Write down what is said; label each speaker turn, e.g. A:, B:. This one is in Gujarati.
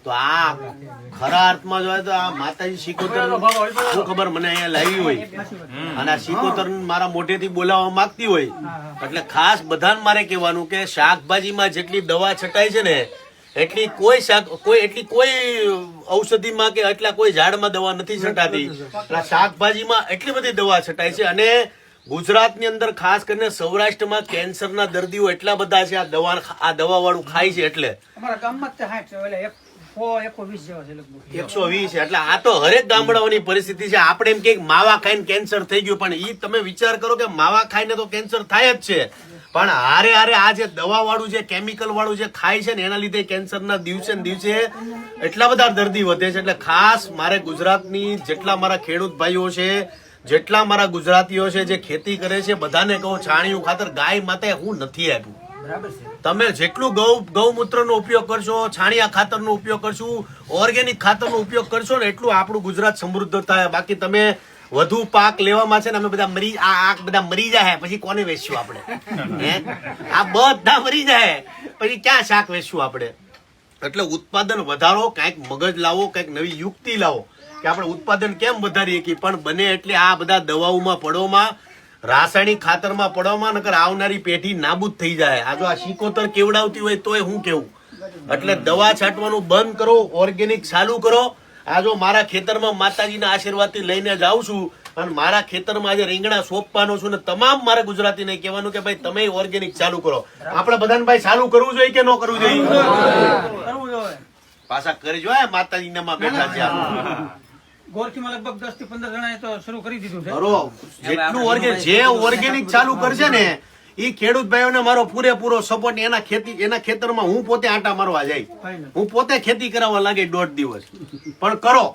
A: તો આ ખરા અર્થમાં જોઈએ તો આ માતાજી સિકોતર શું ખબર મને અહીંયા લાવી હોય અને આ સિકોતર મારા મોઢેથી બોલાવવા માંગતી હોય એટલે ખાસ બધાને મારે કહેવાનું કે શાકભાજીમાં જેટલી દવા છટાય છે ને એટલી કોઈ ઔષધિમાં કે એટલા કોઈ ઝાડમાં દવા નથી છટાતી. શાકભાજીમાં એટલી બધી દવા છટાય છે અને ગુજરાતની અંદર ખાસ કરીને સૌરાષ્ટ્રમાં કેન્સરના દર્દીઓ એટલા બધા છે આ દવા વાળું ખાય છે એટલે 120 એટલે આ તો હરેક ગામડાઓની પરિસ્થિતિ છે. આપણે એમ કે માવા ખાઈને કેન્સર થઈ ગયું પણ ઈ તમે વિચાર કરો કે માવા ખાઈને તો કેન્સર થાય જ છે પણ હારે આ જે દવા વાળું જે કેમિકલ વાળું જે ખાય છે ને એના લીધે કેન્સરના દિવસે ને દિવસે એટલા બધા દર્દી વધે છે. એટલે ખાસ મારે ગુજરાતની જેટલા મારા ખેડૂત ભાઈઓ છે જેટલા મારા ગુજરાતીઓ છે જે ખેતી કરે છે બધાને કહું છાણિયું ખાતર ગાય માતે હું નથી આપ્યું. તમે જેટલું ગૌમૂત્રનો ઉપયોગ કરશો છાણિયા ખાતરનો ઉપયોગ કરશું ઓર્ગેનિક ખાતરનો ઉપયોગ કરશો ને એટલું આપણું ગુજરાત સમૃદ્ધ થાય. બાકી તમે વધુ પાક લેવામાં છે ને અમે બધા મરી જાય પછી કોને વેચશું આપણે? આ બધા મરી જાય પછી ક્યાં શાક વેચશું આપણે? એટલે ઉત્પાદન વધારો, કઈક મગજ લાવો, કઈક નવી યુક્તિ લાવો કે આપણે ઉત્પાદન કેમ વધારીએ કે પણ બને એટલે આ બધા દવાઓમાં પડોમાં રાસાયણિક ખાતરમાં પડવામાં નકર આવનારી પેઢી નાબૂદ થઈ જાય. આ જો આ સિકોતર કેવડાવતી હોય તોય હું કેવું એટલે દવા છાંટવાનું બંધ કરો, ઓર્ગેનિક ચાલુ કરો. આ જો મારા ખેતરમાં માતાજીના આશીર્વાદથી લઈને જાઉં છું અને મારા ખેતરમાં આજે રીંગણા સોંપવાનો છું ને તમામ મારા ગુજરાતીને કહેવાનું કે ભાઈ તમે ઓર્ગેનિક ચાલુ કરો. આપણે બધાને ભાઈ ચાલુ કરવું જોઈએ કે ન કરવું જોઈએ? પાછા કરજો માતાજીના બેઠા છે
B: ગોરખીમાં લગભગ 10 થી 15 જણાએ તો શરૂ કરી દીધું છે.
A: જેટલું ઓર્ગેનિક ચાલુ કરશે ને એ ખેડૂત ભાઈઓને મારો પૂરેપૂરો સપોર્ટ. એના ખેતરમાં હું પોતે આંટા મારવા જાય, હું પોતે ખેતી કરાવવા લાગે 1.5 દિવસ પણ કરો.